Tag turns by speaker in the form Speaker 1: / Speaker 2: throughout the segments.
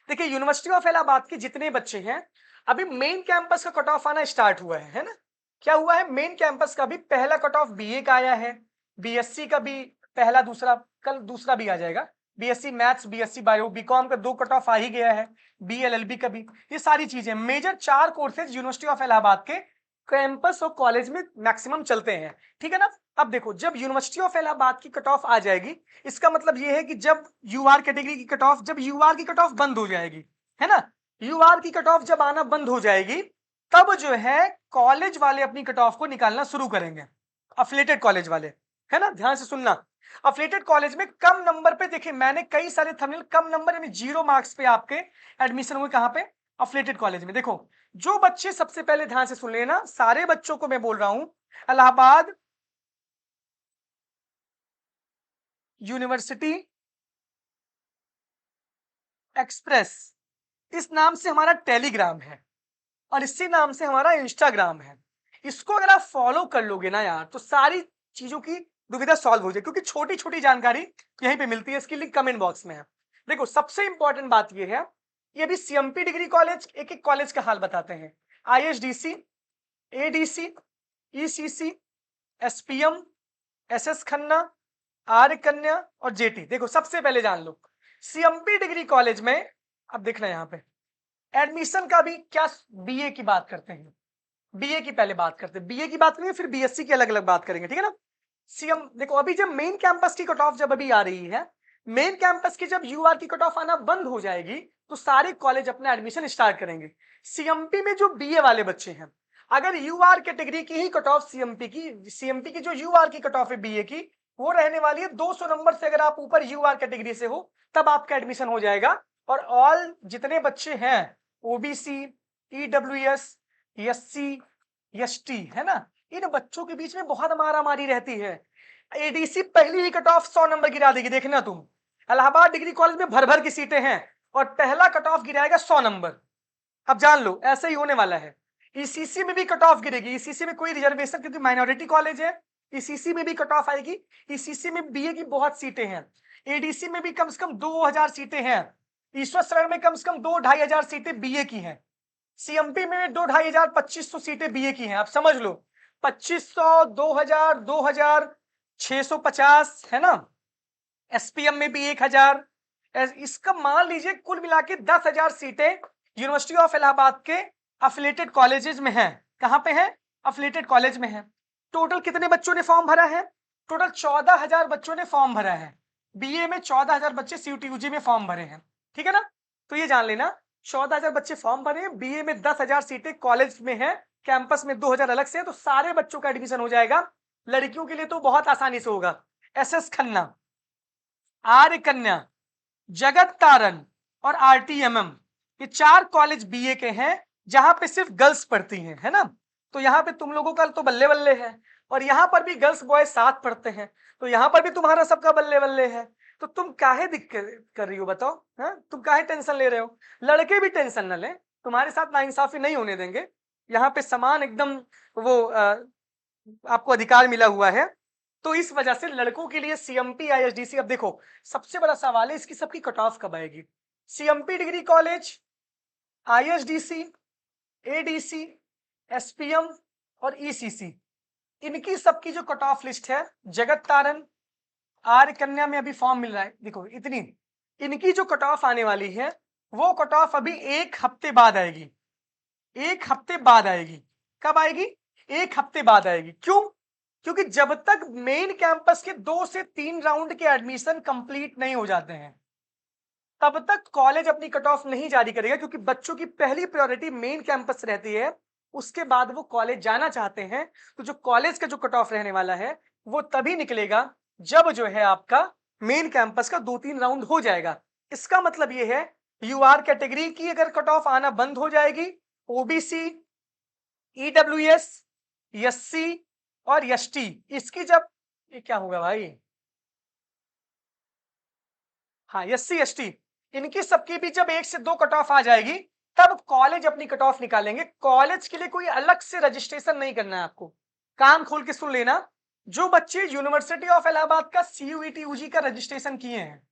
Speaker 1: देखिए university of Allahabad के जितने बच्चे हैं, अभी मेन कैंपस का कट ऑफ आना स्टार्ट हुआ है ना? क्या हुआ है? मेन कैंपस का भी पहला कट ऑफ बीए का आया है, बीएससी का भी पहला, दूसरा, कल दूसरा भी आ जाएगा। BSc maths, BSc bio, BCom का 2 कट ऑफ आ ही गया है, बीएलएलबी का भी। ये सारी चीजें major 4 courses university of Allahabad के कैंपस और कॉलेज में मैक्सिमम चलते हैं, ठीक है ना? अब देखो, जब यूनिवर्सिटी ऑफ इलाहाबाद की कट ऑफ आ जाएगी, इसका मतलब ये है कि जब यूआर कैटेगरी की कट ऑफ, जब यूआर की कट ऑफ बंद हो जाएगी, है ना? यूआर की कट ऑफ जब आना बंद हो जाएगी, तब जो है कॉलेज वाले अपनी कट ऑफ को निकालना शुरू करेंगे, अफिलिएटेड कॉलेज वाले, है ना? ध्यान से सुनना। अफिलिएटेड कॉलेज में कम नंबर पे, देखिए मैंने कई सारे थंबनेल कम नंबर यानी 0 मार्क्स पे आपके एडमिशन हुए, कहां पे? अफिलिएटेड कॉलेज में। देखो, जो बच्चे, सबसे पहले ध्यान से सुन लेना, सारे बच्चों को मैं बोल रहा हूं, इलाहाबाद यूनिवर्सिटी एक्सप्रेस, इस नाम से हमारा टेलीग्राम है और इसी नाम से हमारा इंस्टाग्राम है। इसको अगर आप फॉलो कर लोगे ना यार, तो सारी चीजों की दुविधा सॉल्व हो जाए, क्योंकि छोटी छोटी जानकारी यहीं पे मिलती है। इसकी लिंक कमेंट बॉक्स में है। देखो, सबसे इंपॉर्टेंट बात ये है, ये भी सीएमपी डिग्री कॉलेज, एक एक कॉलेज का हाल बताते हैं। ISDC, ADC, ECC, SPM, SS Khanna, Arya Kanya और जेटी। देखो, सबसे पहले जान लो सीएमपी डिग्री कॉलेज में, अब देखना यहाँ पे एडमिशन का भी क्या, बीए की बात करते हैं, बीए की पहले बात करते हैं, बीए की बात करेंगे फिर बीएससी की अलग अलग बात करेंगे, ठीक है ना? सीएम देखो, अभी जब मेन कैंपस की कट ऑफ जब अभी आ रही है, मेन कैंपस की जब यूआर की कट ऑफ आना बंद हो जाएगी, तो सारे कॉलेज अपना एडमिशन स्टार्ट करेंगे। सीएमपी में जो बीए वाले बच्चे हैं, अगर यूआर कैटेगरी की ही कट ऑफ सीएमपी की जो यूआर की कट ऑफ है बीए की, वो रहने वाली है 200 नंबर से। अगर आप ऊपर यूआर कैटेगरी से हो, तब आपका एडमिशन हो जाएगा। और ऑल जितने बच्चे हैं, ओबीसी, ईडब्ल्यूएस, एससी, एसटी, है ना, इन बच्चों के बीच में बहुत मारामारी रहती है। एडीसी पहली ही कट ऑफ 100 नंबर गिरा देगी, देखना तुम। इलाहाबाद डिग्री कॉलेज में भर भर की सीटें हैं और पहला कट ऑफ गिराएगा 100 नंबर। अब जान लो, ऐसा ही होने वाला है। ईसीसी में भी कट ऑफ गिरेगी, ईसीसी में कोई रिजर्वेशन, क्योंकि माइनॉरिटी कॉलेज है, ईसीसी में भी कट ऑफ आएगी। ईसीसी में बीए की बहुत सीटें हैं, एडीसी में भी कम से कम 2000 सीटें हैं, ईश्वर शरण में कम से कम 2-2500 सीटें बीए की हैं, सीएमपी में 2-2500, 2500 सीटें बीए की हैं। आप समझ लो, 2500, 2000, 2000, 650, है ना? एसपीएम में भी 1000। इसका मान लीजिए कुल मिला के 10,000 सीटें यूनिवर्सिटी ऑफ इलाहाबाद के अफिलिएटेड कॉलेजेस में हैं। कहां पे है? अफिलिएटेड कॉलेज में है। टोटल कितने बच्चों ने फॉर्म भरा है? टोटल 14,000 बच्चों ने फॉर्म भरा है। बीए में 14,000 बच्चे सीयूटीयूजी में फॉर्म भरे हैं, ठीक है ना? तो ये जान लेना, 14,000 बच्चे फॉर्म भरे हैं, बीए में 10,000 सीटें कॉलेज में है, कैंपस में 2,000 अलग से है, तो सारे बच्चों का एडमिशन हो जाएगा। लड़कियों के लिए तो बहुत आसानी से होगा। एसएस खन्ना, आर्य कन्या, जगत तारण और आरटीएमएम, ये 4 कॉलेज बीए के हैं, जहां पे सिर्फ गर्ल्स पढ़ती हैं, है ना? तो यहाँ पे तुम लोगों का तो बल्ले बल्ले है, और यहाँ पर भी गर्ल्स बॉयज साथ पढ़ते हैं, तो यहाँ पर भी तुम्हारा सबका बल्ले बल्ले है। तो तुम काहे दिक्कत कर रही हो, बताओ? हाँ, तुम काहे टेंशन ले रहे हो? लड़के भी टेंशन न ले, तुम्हारे साथ नाइंसाफी नहीं होने देंगे। यहाँ पे समान एकदम वो आपको अधिकार मिला हुआ है। तो इस वजह से लड़कों के लिए सीएमपी, आईएसडीसी, अब देखो सबसे बड़ा सवाल है इसकी सबकी कट ऑफ कब आएगी। CMP degree college, ISDC, ADC, SPM और ईसीसी, इनकी सबकी जो कट ऑफ लिस्ट है, जगत तारण, आर्य कन्या में अभी फॉर्म मिल रहा है, देखो इतनी, इनकी जो कट ऑफ आने वाली है, वो कट ऑफ अभी 1 हफ्ते बाद आएगी। 1 हफ्ते बाद आएगी। कब आएगी? 1 हफ्ते बाद आएगी। क्यों? क्योंकि जब तक मेन कैंपस के 2 से 3 राउंड के एडमिशन कंप्लीट नहीं हो जाते हैं, तब तक कॉलेज अपनी कट ऑफ नहीं जारी करेगा, क्योंकि बच्चों की पहली प्रायोरिटी मेन कैंपस रहती है। उसके बाद वो कॉलेज जाना चाहते हैं, तो जो कॉलेज का जो कट ऑफ रहने वाला है, वो तभी निकलेगा जब जो है आपका मेन कैंपस का 2-3 राउंड हो जाएगा। इसका मतलब ये है, यूआर कैटेगरी की अगर कट ऑफ आना बंद हो जाएगी, ओबीसी, ईडब्ल्यूएस, एससी और एसटी, इसकी जब, ये क्या होगा भाई, हाँ एससी एसटी, इनकी सबकी भी जब 1 से 2 कट ऑफ आ जाएगी, तब कॉलेज अपनी कट ऑफ निकालेंगे। कॉलेज के लिए कोई अलग से रजिस्ट्रेशन नहीं करना है आपको। कान खोल के सुन लेना, जो बच्चे यूनिवर्सिटी ऑफ इलाहाबाद का सीयूईटी यूजी का रजिस्ट्रेशन किए हैं,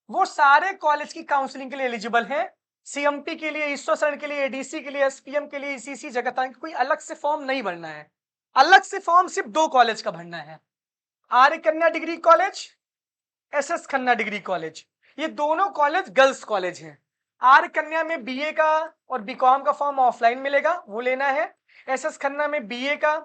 Speaker 1: वो सारे कॉलेज की काउंसलिंग के लिए एलिजिबल है। सीएमपी के लिए, ईश्वर शरण के लिए, एडीसी के लिए, एसपीएम के लिए, ईसीसी, जगत कोई अलग से फॉर्म नहीं भरना है। अलग से फॉर्म सिर्फ 2 कॉलेज का भरना है, आर्य कन्या degree college, SS Khanna degree college. ये दोनों कॉलेज गर्ल्स कॉलेज हैं। आर्य कन्या में बीए का और बीकॉम का फॉर्म ऑफलाइन मिलेगा, वो लेना है। एसएस खन्ना में बीए का,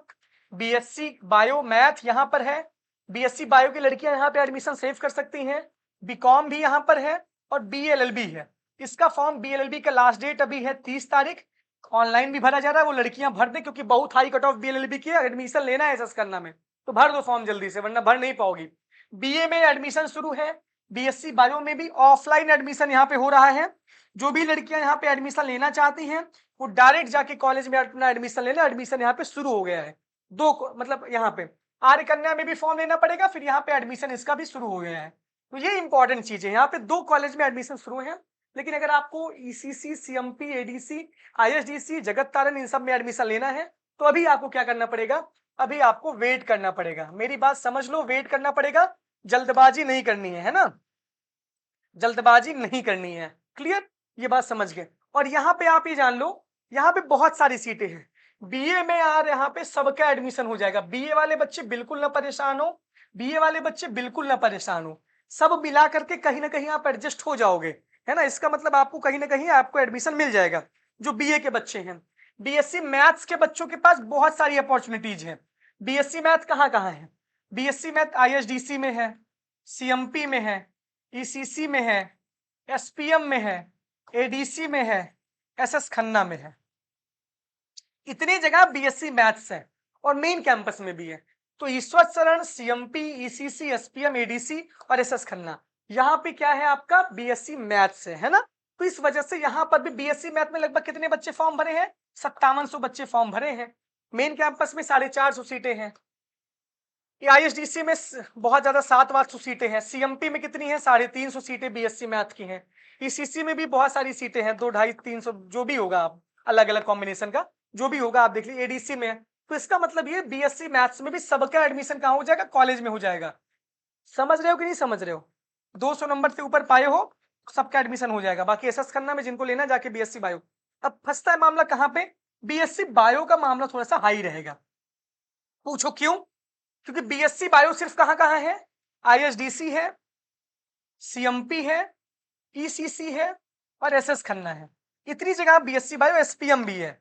Speaker 1: बीएससी बायो मैथ यहाँ पर है, बीएससी बायो की लड़कियां यहाँ पे एडमिशन सेव कर सकती हैं। बीकॉम भी यहाँ पर है और बीएलएलबी है। इसका फॉर्म बीएलएलबी का लास्ट डेट अभी है 30 तारीख। ऑनलाइन भी भरा जा रहा है, वो लड़कियां भर दे, क्योंकि बहुत हाई कट ऑफ बीएलएलबी की है। एडमिशन लेना है एसएस खन्ना में तो भर दो फॉर्म जल्दी से, वरना भर नहीं पाओगी। बीए में एडमिशन शुरू है, बीएससी बायो में भी ऑफलाइन एडमिशन यहाँ पे हो रहा है। जो भी लड़कियां यहाँ पे एडमिशन लेना चाहती हैं वो डायरेक्ट जाके कॉलेज में अपना एडमिशन लेना। एडमिशन यहाँ पे शुरू हो गया है। मतलब यहाँ पे आर्य कन्या में भी फॉर्म लेना पड़ेगा, फिर यहाँ पे एडमिशन इसका भी शुरू हो गया है। तो ये इंपॉर्टेंट चीज है, यहाँ पे 2 कॉलेज में एडमिशन शुरू है। लेकिन अगर आपको ईसीसी, सीएमपी, एडीसी, आईएसडीसी, जगत तारण इन सब में एडमिशन लेना है तो अभी आपको क्या करना पड़ेगा, अभी आपको वेट करना पड़ेगा। मेरी बात समझ लो, वेट करना पड़ेगा, जल्दबाजी नहीं करनी है ना, जल्दबाजी नहीं करनी है। क्लियर, ये बात समझ गए। और यहाँ पे आप ये जान लो, यहाँ पे बहुत सारी सीटें हैं बीए में यार। यहाँ पे सबका एडमिशन हो जाएगा। बीए वाले बच्चे बिल्कुल ना परेशान हो, बीए वाले बच्चे बिल्कुल ना परेशान हो। सब मिला करके कहीं ना कहीं आप एडजस्ट हो जाओगे, है ना। इसका मतलब आपको कहीं ना कहीं आपको एडमिशन मिल जाएगा जो बीए के बच्चे हैं। बीएससी मैथ्स के बच्चों के पास बहुत सारी अपॉर्चुनिटीज हैं। बीएससी मैथ कहाँ कहाँ है? बीएससी मैथ आईएसडीसी में है, सीएमपी में है, ईसीसी में है, एसपीएम में है, एडीसी में है, एसएस खन्ना में है। इतनी जगह बीएससी मैथ्स है और मेन कैंपस में भी है। तो ईश्वर शरण, सीएमपी, ईसीसी, एसपीएम, एडीसी और एसएस खन्ना, यहाँ पे क्या है आपका बीएससी मैथ्स है ना। तो इस वजह से यहाँ पर भी बीएससी मैथ में लगभग कितने बच्चे फॉर्म भरे हैं? 5700 बच्चे फॉर्म भरे हैं। मेन कैंपस में 450 सीटें हैं। आईएसडीसी में बहुत ज्यादा 700 सीटें हैं। सीएमपी में कितनी है? 350 सीटें बीएससी मैथ की हैं। ईसीसी में भी बहुत सारी सीटें हैं, 2, 250, 300 जो भी होगा, आप अलग अलग कॉम्बिनेशन का जो भी होगा आप देख लीजिए। एडीसी में है। तो इसका मतलब ये बीएससी मैथ्स में भी सबका एडमिशन कहाँ हो जाएगा? कॉलेज में हो जाएगा। समझ रहे हो कि नहीं समझ रहे हो? 200 नंबर से ऊपर पाए हो सबका एडमिशन हो जाएगा। बाकी एसएस खन्ना में जिनको लेना जाके बीएससी बायो। अब फंसता है मामला कहाँ पे? बीएससी बायो का मामला थोड़ा सा हाई रहेगा। पूछो क्यों? क्योंकि बीएससी बायो सिर्फ कहां कहां है? आईएसडीसी है, सीएमपी है, ईसीसी है और एसएस खन्ना है। इतनी जगह बीएससी बायो, एसपीएम भी है,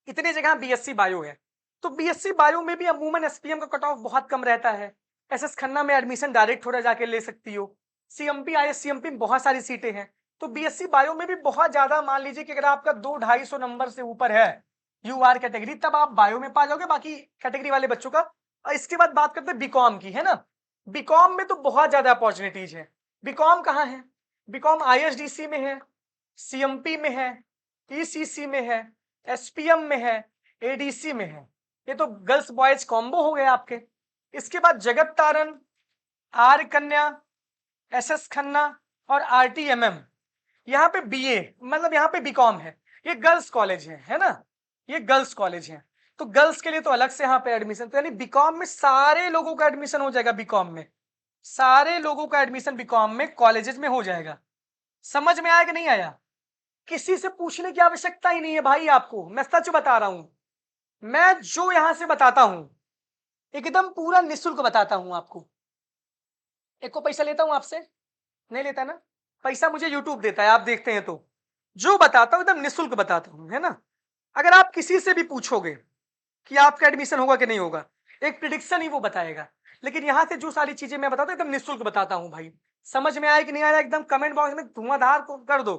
Speaker 1: इतनी जगह बीएससी बायो है। तो बीएससी बायो में भी अमूमन एसपीएम का कट ऑफ बहुत कम रहता है। एसएस खन्ना में एडमिशन डायरेक्ट थोड़ा जाके ले सकती हो। सीएमपी, आईएससीएमपी में बहुत सारी सीटें हैं। तो बीएससी बायो में भी बहुत ज्यादा, मान लीजिए कि अगर आपका 200-250 नंबर से ऊपर है यूआर कैटेगरी, तब आप बायो में पा जाओगे बाकी कैटेगरी वाले बच्चों का। और इसके बाद बात करते हैं बीकॉम की, है ना। बीकॉम में तो बहुत ज्यादा अपॉर्चुनिटीज है। बीकॉम कहाँ है? बीकॉम आईएसडीसी में है, सीएमपी में है, ईसीसी में है, एसपीएम में है, एडीसी में है। ये तो गर्ल्स बॉयज कॉम्बो हो गए आपके। इसके बाद जगत तारण, आर्य कन्या, एसएस खन्ना और आरटीएमएम, यहाँ पे बीए मतलब यहाँ पे बीकॉम है। ये गर्ल्स कॉलेज है ना, ये गर्ल्स कॉलेज है। तो गर्ल्स के लिए तो अलग से यहाँ पे एडमिशन, तो यानी बीकॉम में सारे लोगों का एडमिशन हो जाएगा। बीकॉम में सारे लोगों का एडमिशन बीकॉम में कॉलेजेस में हो जाएगा। समझ में आया कि नहीं आया? किसी से पूछने की आवश्यकता ही नहीं है भाई आपको, मैं सच बता रहा हूं। मैं जो यहां से बताता हूं एकदम पूरा निःशुल्क बताता हूं आपको। एक को पैसा लेता हूं आपसे? नहीं लेता ना। पैसा मुझे यूट्यूब देता है, आप देखते हैं तो। जो बताता हूं एकदम निःशुल्क बताता हूं, है ना। अगर आप किसी से भी पूछोगे कि आपका एडमिशन होगा कि नहीं होगा, एक प्रिडिक्शन ही वो बताएगा। लेकिन यहां से जो सारी चीजें मैं बताता हूं एकदम निःशुल्क बताता हूं भाई। समझ में आया कि नहीं आया? एकदम कमेंट बॉक्स में धुआंधार कर दो,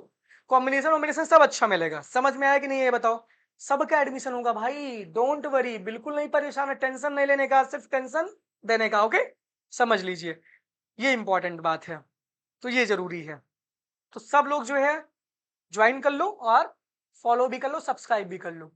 Speaker 1: कॉम्बिनेशन वॉम्बिनेशन सब अच्छा मिलेगा। समझ में आया कि नहीं ये बताओ? सबका एडमिशन होगा भाई, डोंट वरी, बिल्कुल नहीं परेशान है, टेंशन नहीं लेने का, सिर्फ टेंशन देने का। ओके, समझ लीजिए, ये इंपॉर्टेंट बात है, तो ये जरूरी है। तो सब लोग जो है ज्वाइन कर लो और फॉलो भी कर लो, सब्सक्राइब भी कर लो।